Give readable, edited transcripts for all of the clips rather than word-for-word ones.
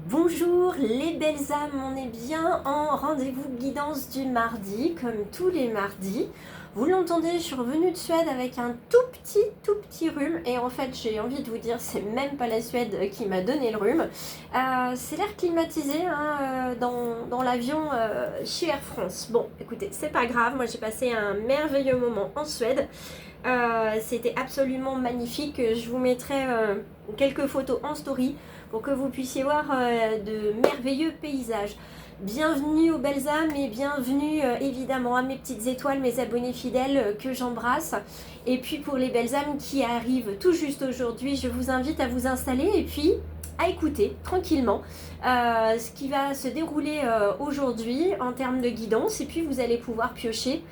Bonjour les belles âmes, on est bien en rendez-vous guidance du mardi, comme tous les mardis. Vous l'entendez, je suis revenue de Suède avec un tout petit rhume. Et en fait, j'ai envie de vous dire, c'est même pas la Suède qui m'a donné le rhume. C'est l'air climatisé dans l'avion chez Air France. Bon, écoutez, c'est pas grave, moi j'ai passé un merveilleux moment en Suède. C'était absolument magnifique. Je vous mettrai quelques photos en story pour que vous puissiez voir de merveilleux paysages. Bienvenue aux belles âmes et bienvenue évidemment à mes petites étoiles, mes abonnés fidèles que j'embrasse. Et puis pour les belles âmes qui arrivent tout juste aujourd'hui, je vous invite à vous installer et puis à écouter tranquillement ce qui va se dérouler aujourd'hui en termes de guidance. Et puis vous allez pouvoir piocher,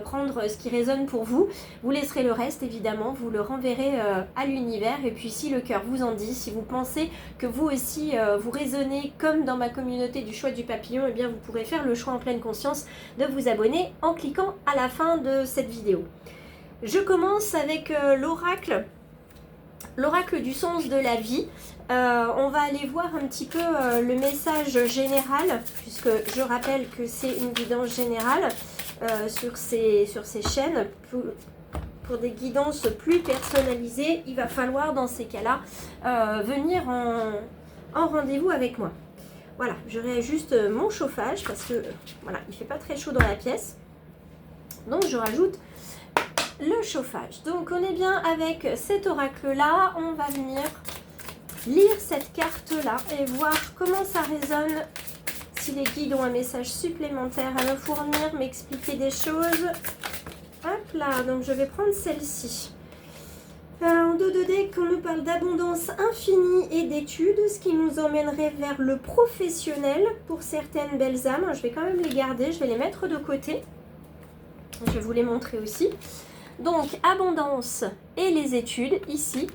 prendre ce qui résonne pour vous. Vous laisserez le reste évidemment, vous le renverrez à l'univers. Et puis si le cœur vous en dit, si vous pensez que vous aussi vous résonnez comme dans ma communauté du choix du papillon, et bien vous pourrez faire le choix en pleine conscience de vous abonner en cliquant à la fin de cette vidéo. Je commence avec l'oracle du sens de la vie. On va aller voir un petit peu le message général, puisque je rappelle que c'est une guidance générale sur ces chaînes. Pour des guidances plus personnalisées, il va falloir dans ces cas-là venir en rendez-vous avec moi. Voilà, je réajuste mon chauffage parce que voilà, il fait pas très chaud dans la pièce. Donc je rajoute le chauffage. Donc on est bien avec cet oracle-là. On va venir lire cette carte-là et voir comment ça résonne. Si les guides ont un message supplémentaire à me fournir, m'expliquer des choses. Hop là, donc je vais prendre celle-ci. En 2D, qu'on nous parle d'abondance infinie et d'études, ce qui nous emmènerait vers le professionnel pour certaines belles âmes. Je vais quand même les garder, je vais les mettre de côté. Je vais vous les montrer aussi. Donc, abondance et les études, ici.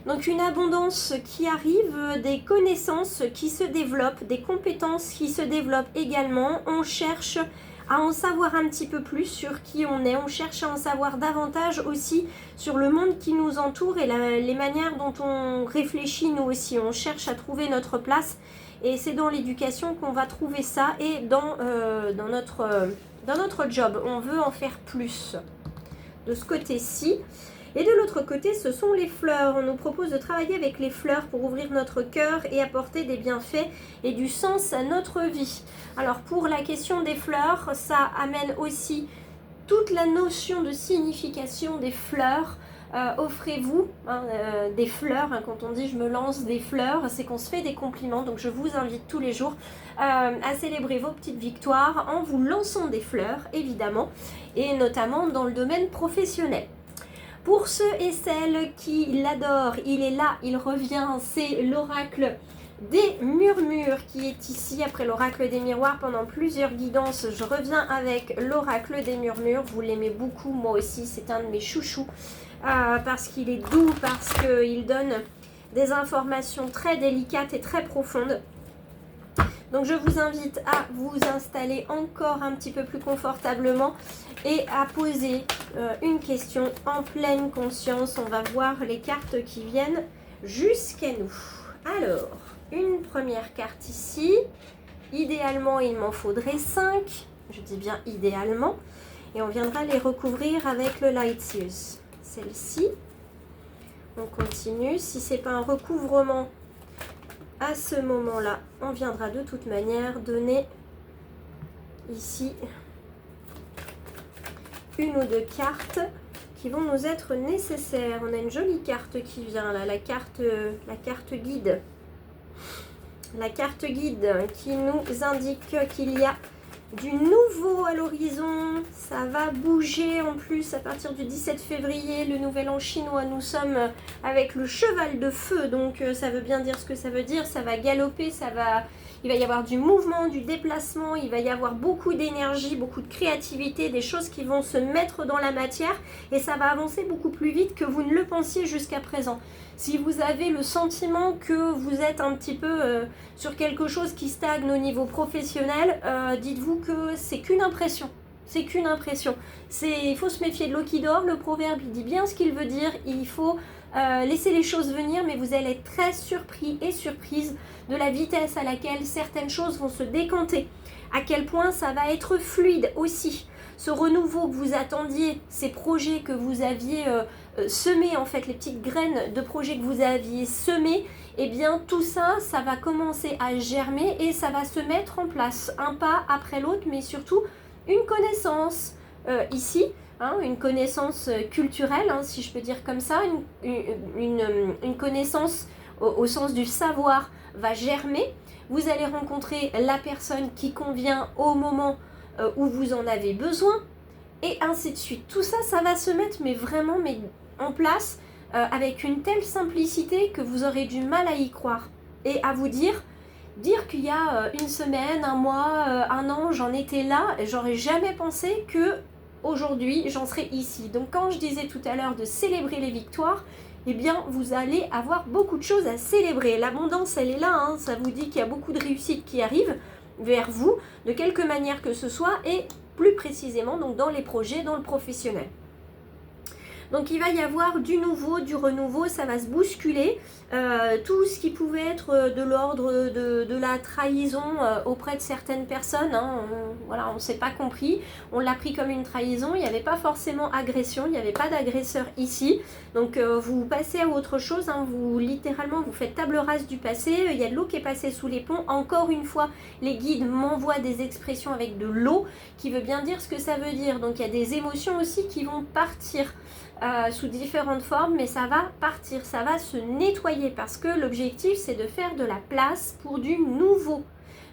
Donc, une abondance qui arrive, des connaissances qui se développent, des compétences qui se développent également. On cherche à en savoir un petit peu plus sur qui on est. On cherche à en savoir davantage aussi sur le monde qui nous entoure et les manières dont on réfléchit nous aussi. On cherche à trouver notre place et c'est dans l'éducation qu'on va trouver ça et dans notre job. On veut en faire plus. De ce côté-ci. Et de l'autre côté, ce sont les fleurs. On nous propose de travailler avec les fleurs pour ouvrir notre cœur et apporter des bienfaits et du sens à notre vie. Alors pour la question des fleurs, ça amène aussi toute la notion de signification des fleurs. Offrez-vous des fleurs. Quand on dit je me lance des fleurs, c'est qu'on se fait des compliments. Donc je vous invite tous les jours à célébrer vos petites victoires en vous lançant des fleurs, évidemment, et notamment dans le domaine professionnel. Pour ceux et celles qui l'adorent, il est là, il revient, c'est l'oracle des murmures qui est ici. Après l'oracle des miroirs, pendant plusieurs guidances, je reviens avec l'oracle des murmures. Vous l'aimez beaucoup, moi aussi, c'est un de mes chouchous, parce qu'il est doux, parce qu'il donne des informations très délicates et très profondes. Donc je vous invite à vous installer encore un petit peu plus confortablement et à poser une question en pleine conscience. On va voir les cartes qui viennent jusqu'à nous. Alors, une première carte ici. Idéalement, il m'en faudrait 5. Je dis bien idéalement. Et on viendra les recouvrir avec le Light Seals. Celle-ci. On continue. Si ce n'est pas un recouvrement à ce moment-là, on viendra de toute manière donner ici une ou deux cartes qui vont nous être nécessaires. On a une jolie carte qui vient là, la carte guide. La carte guide qui nous indique qu'il y a du nouveau à l'horizon. Ça va bouger en plus à partir du 17 février, le nouvel an chinois. Nous sommes avec le cheval de feu, donc ça veut bien dire ce que ça veut dire. Ça va galoper, il va y avoir du mouvement, du déplacement, il va y avoir beaucoup d'énergie, beaucoup de créativité, des choses qui vont se mettre dans la matière et ça va avancer beaucoup plus vite que vous ne le pensiez jusqu'à présent. Si vous avez le sentiment que vous êtes un petit peu sur quelque chose qui stagne au niveau professionnel, dites-vous que c'est qu'une impression. C'est qu'une impression. Il faut se méfier de l'eau qui dort. Le proverbe, il dit bien ce qu'il veut dire. Il faut laisser les choses venir, mais vous allez être très surpris et surprise de la vitesse à laquelle certaines choses vont se décanter. À quel point ça va être fluide aussi. Ce renouveau que vous attendiez, ces projets que vous aviez semés, en fait, les petites graines de projets que vous aviez semés, eh bien tout ça, ça va commencer à germer et ça va se mettre en place, un pas après l'autre, mais surtout une connaissance ici, hein, une connaissance culturelle, hein, si je peux dire comme ça, une connaissance au sens du savoir va germer. Vous allez rencontrer la personne qui convient au moment où vous en avez besoin, et ainsi de suite. Tout ça, ça va se mettre vraiment en place avec une telle simplicité que vous aurez du mal à y croire et à vous dire qu'il y a une semaine, un mois, un an, j'en étais là, j'aurais jamais pensé que aujourd'hui j'en serais ici. Donc quand je disais tout à l'heure de célébrer les victoires, eh bien vous allez avoir beaucoup de choses à célébrer. L'abondance, elle est là, hein. Ça vous dit qu'il y a beaucoup de réussites qui arrivent vers vous, de quelque manière que ce soit, et plus précisément donc dans les projets, dans le professionnel. Donc il va y avoir du nouveau, du renouveau, ça va se bousculer. Tout ce qui pouvait être de l'ordre de la trahison auprès de certaines personnes, hein, on ne s'est pas compris, on l'a pris comme une trahison, il n'y avait pas forcément agression, il n'y avait pas d'agresseur ici. Donc vous passez à autre chose, hein, littéralement vous faites table rase du passé, il y a de l'eau qui est passée sous les ponts. Encore une fois, les guides m'envoient des expressions avec de l'eau qui veut bien dire ce que ça veut dire. Donc il y a des émotions aussi qui vont partir. Sous différentes formes, mais ça va partir, ça va se nettoyer, parce que l'objectif c'est de faire de la place pour du nouveau,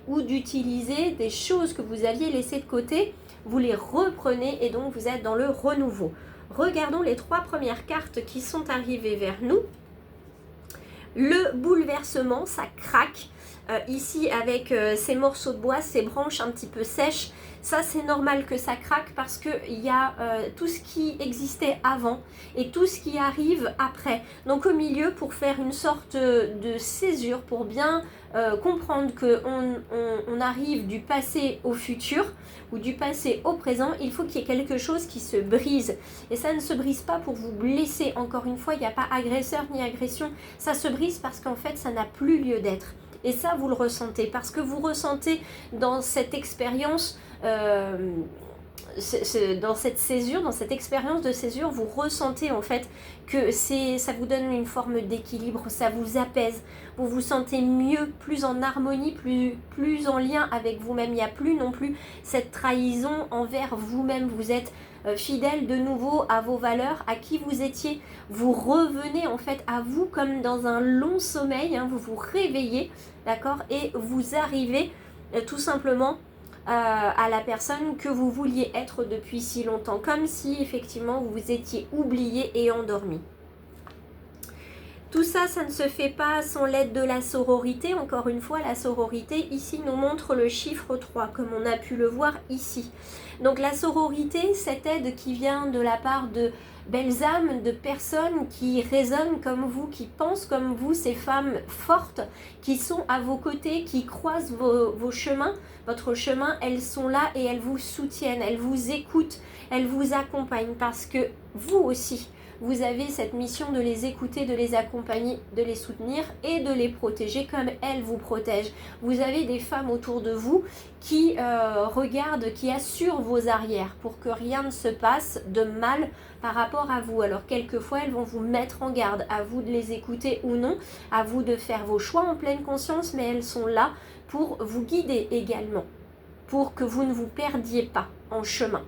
ou d'utiliser des choses que vous aviez laissées de côté, vous les reprenez et donc vous êtes dans le renouveau. Regardons les 3 premières cartes qui sont arrivées vers nous. Le bouleversement, ça craque. Ici avec ces morceaux de bois, ces branches un petit peu sèches, ça c'est normal que ça craque parce qu'il y a tout ce qui existait avant et tout ce qui arrive après. Donc au milieu, pour faire une sorte de césure, pour bien comprendre qu'on arrive du passé au futur ou du passé au présent, il faut qu'il y ait quelque chose qui se brise. Et ça ne se brise pas pour vous blesser. Encore une fois, il n'y a pas agresseur ni agression. Ça se brise parce qu'en fait, ça n'a plus lieu d'être. Et ça, vous le ressentez, parce que vous ressentez dans cette expérience, dans cette césure, dans cette expérience de césure, vous ressentez en fait que ça vous donne une forme d'équilibre, ça vous apaise, vous vous sentez mieux, plus en harmonie, plus en lien avec vous-même. Il n'y a plus non plus cette trahison envers vous-même, vous êtes fidèle de nouveau à vos valeurs, à qui vous étiez. Vous revenez en fait à vous comme dans un long sommeil, hein, vous vous réveillez, d'accord, et vous arrivez tout simplement à la personne que vous vouliez être depuis si longtemps, comme si effectivement vous vous étiez oublié et endormi. Tout ça, ça ne se fait pas sans l'aide de la sororité. Encore une fois, la sororité ici nous montre le chiffre 3, comme on a pu le voir ici. Donc la sororité, cette aide qui vient de la part de belles âmes, de personnes qui résonnent comme vous, qui pensent comme vous, ces femmes fortes qui sont à vos côtés, qui croisent vos chemins, votre chemin, elles sont là et elles vous soutiennent, elles vous écoutent, elles vous accompagnent, parce que vous aussi, vous avez cette mission de les écouter, de les accompagner, de les soutenir et de les protéger comme elles vous protègent. Vous avez des femmes autour de vous qui regardent, qui assurent vos arrières pour que rien ne se passe de mal par rapport à vous. Alors quelquefois, elles vont vous mettre en garde, à vous de les écouter ou non, à vous de faire vos choix en pleine conscience, mais elles sont là pour vous guider également, pour que vous ne vous perdiez pas en chemin.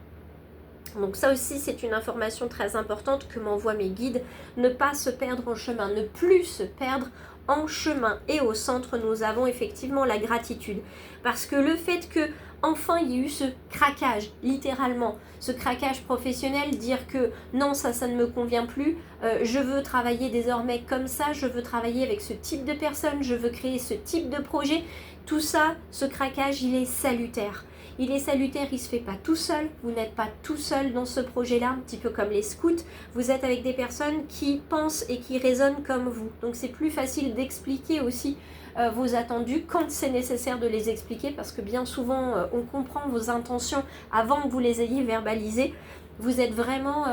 Donc ça aussi, c'est une information très importante que m'envoient mes guides, ne pas se perdre en chemin, ne plus se perdre en chemin. Et au centre, nous avons effectivement la gratitude, parce que le fait que enfin il y ait eu ce craquage, littéralement, ce craquage professionnel, dire que non, ça ne me convient plus, je veux travailler désormais comme ça, je veux travailler avec ce type de personne, je veux créer ce type de projet, tout ça, ce craquage, il est salutaire. Il est salutaire, il ne se fait pas tout seul, vous n'êtes pas tout seul dans ce projet-là, un petit peu comme les scouts, vous êtes avec des personnes qui pensent et qui raisonnent comme vous. Donc c'est plus facile d'expliquer aussi vos attendus quand c'est nécessaire de les expliquer, parce que bien souvent on comprend vos intentions avant que vous les ayez verbalisées. Vous êtes vraiment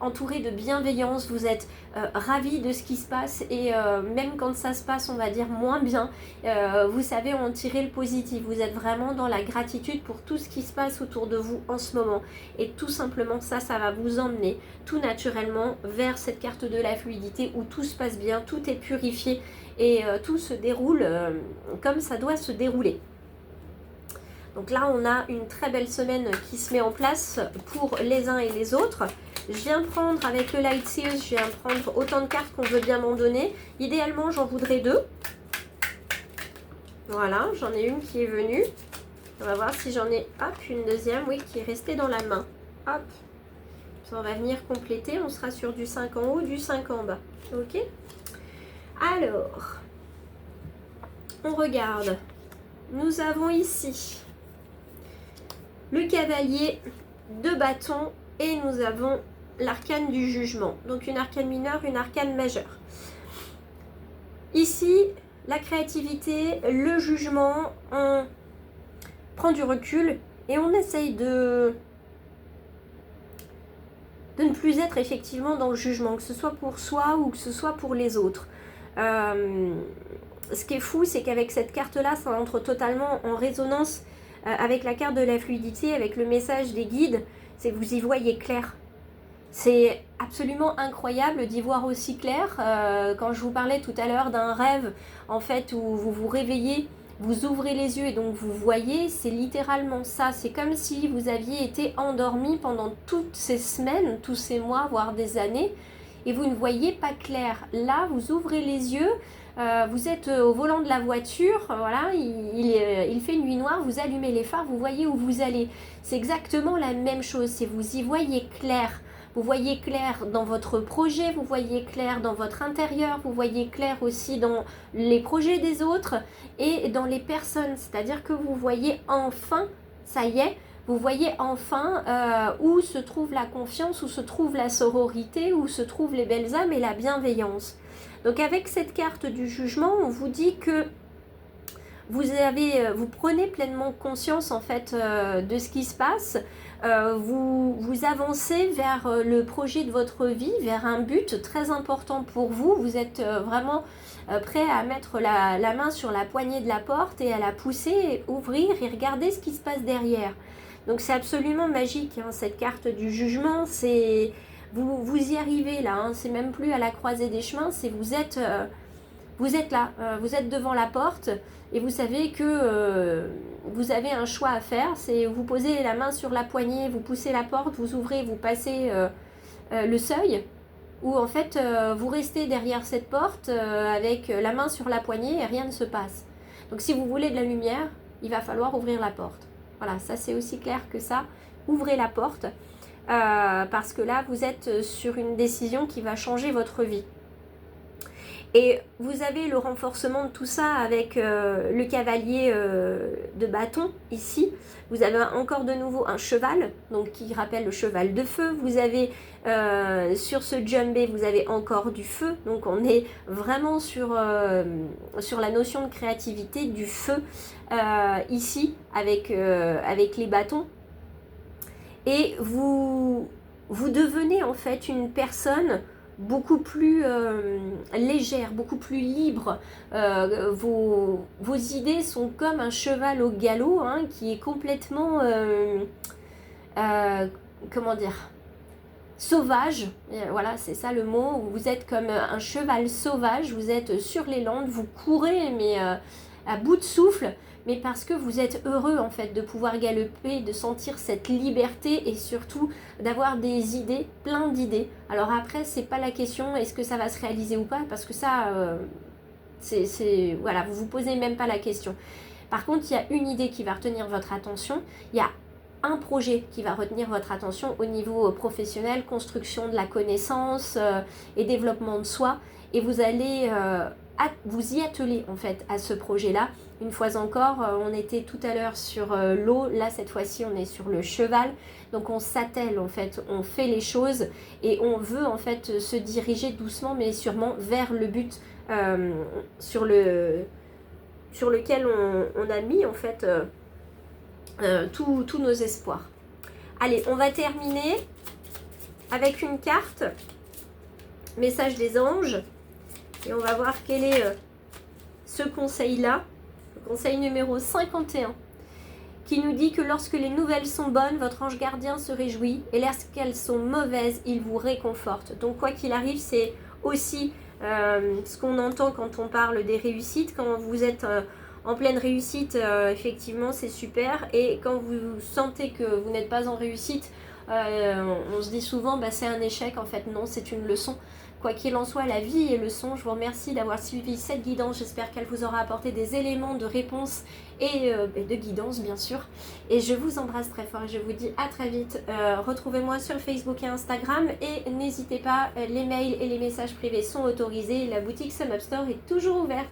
entouré de bienveillance, vous êtes ravis de ce qui se passe et même quand ça se passe, on va dire moins bien, vous savez en tirer le positif. Vous êtes vraiment dans la gratitude pour tout ce qui se passe autour de vous en ce moment. Et tout simplement ça va vous emmener tout naturellement vers cette carte de la fluidité où tout se passe bien, tout est purifié et tout se déroule comme ça doit se dérouler. Donc là, on a une très belle semaine qui se met en place pour les uns et les autres. Je viens prendre avec le Light Seals, je viens prendre autant de cartes qu'on veut bien m'en donner. Idéalement, j'en voudrais 2. Voilà, j'en ai une qui est venue. On va voir si j'en ai, hop, une deuxième, oui, qui est restée dans la main. Hop, ça, on va venir compléter. On sera sur du 5 en haut, du 5 en bas. Ok? Alors, on regarde. Nous avons ici le cavalier de bâton et nous avons l'arcane du jugement. Donc une arcane mineure, une arcane majeure. Ici, la créativité, le jugement, on prend du recul et on essaye de ne plus être effectivement dans le jugement, que ce soit pour soi ou que ce soit pour les autres. Ce qui est fou, c'est qu'avec cette carte-là, ça entre totalement en résonance avec la carte de la fluidité, avec le message des guides, c'est que vous y voyez clair. C'est absolument incroyable d'y voir aussi clair. Quand je vous parlais tout à l'heure d'un rêve, en fait, où vous vous réveillez, vous ouvrez les yeux et donc vous voyez, c'est littéralement ça. C'est comme si vous aviez été endormi pendant toutes ces semaines, tous ces mois, voire des années, et vous ne voyez pas clair. Là, vous ouvrez les yeux, vous êtes au volant de la voiture, voilà, il fait nuit noire, vous allumez les phares, vous voyez où vous allez. C'est exactement la même chose, c'est vous y voyez clair. Vous voyez clair dans votre projet, vous voyez clair dans votre intérieur, vous voyez clair aussi dans les projets des autres et dans les personnes. C'est-à-dire que vous voyez enfin, ça y est, vous voyez enfin où se trouve la confiance, où se trouve la sororité, où se trouvent les belles âmes et la bienveillance. Donc avec cette carte du jugement, on vous dit que vous prenez pleinement conscience en fait de ce qui se passe. Vous avancez vers le projet de votre vie, vers un but très important pour vous. Vous êtes vraiment prêt à mettre la main sur la poignée de la porte et à la pousser, ouvrir et regarder ce qui se passe derrière. Donc c'est absolument magique, hein, cette carte du jugement. C'est vous y arrivez là, hein, c'est même plus à la croisée des chemins, c'est vous êtes là, vous êtes devant la porte et vous savez que vous avez un choix à faire, c'est vous posez la main sur la poignée, vous poussez la porte, vous ouvrez, vous passez le seuil, ou en fait vous restez derrière cette porte avec la main sur la poignée et rien ne se passe. Donc si vous voulez de la lumière, il va falloir ouvrir la porte. Voilà, ça c'est aussi clair que ça, ouvrez la porte, parce que là vous êtes sur une décision qui va changer votre vie. Et vous avez le renforcement de tout ça avec le cavalier de bâton ici. Vous avez encore de nouveau un cheval, donc qui rappelle le cheval de feu. Vous avez sur ce djembé, vous avez encore du feu. Donc on est vraiment sur la notion de créativité, du feu ici avec les bâtons. Et vous devenez en fait une personne beaucoup plus légère, beaucoup plus libre. Vos idées sont comme un cheval au galop, hein, qui est complètement, comment dire, sauvage. Voilà, c'est ça le mot. Vous êtes comme un cheval sauvage, vous êtes sur les landes, vous courez, mais à bout de souffle. Mais parce que vous êtes heureux en fait de pouvoir galoper, de sentir cette liberté et surtout d'avoir des idées, plein d'idées. Alors après, c'est pas la question est-ce que ça va se réaliser ou pas, parce que ça, voilà, vous vous posez même pas la question. Par contre, il y a une idée qui va retenir votre attention, il y a un projet qui va retenir votre attention au niveau professionnel, construction de la connaissance et développement de soi, et vous allez vous y atteler en fait à ce projet-là. Une fois encore, on était tout à l'heure sur l'eau, là cette fois-ci on est sur le cheval, donc on s'attelle en fait, on fait les choses et on veut en fait se diriger doucement mais sûrement vers le but, sur le sur lequel on a mis en fait tous nos espoirs. Allez, on va terminer avec une carte, message des anges, et on va voir quel est ce conseil-là, le conseil numéro 51, qui nous dit que lorsque les nouvelles sont bonnes, votre ange gardien se réjouit, et lorsqu'elles sont mauvaises, il vous réconforte. Donc quoi qu'il arrive, c'est aussi ce qu'on entend quand on parle des réussites. Quand vous êtes en pleine réussite, effectivement, c'est super. Et quand vous sentez que vous n'êtes pas en réussite, on se dit souvent, c'est un échec. En fait, non, c'est une leçon. Quoi qu'il en soit, la vie est leçon. Je vous remercie d'avoir suivi cette guidance. J'espère qu'elle vous aura apporté des éléments de réponse et de guidance, bien sûr. Et je vous embrasse très fort et je vous dis à très vite. Retrouvez-moi sur Facebook et Instagram. Et n'hésitez pas, les mails et les messages privés sont autorisés. La boutique SumUp Store est toujours ouverte.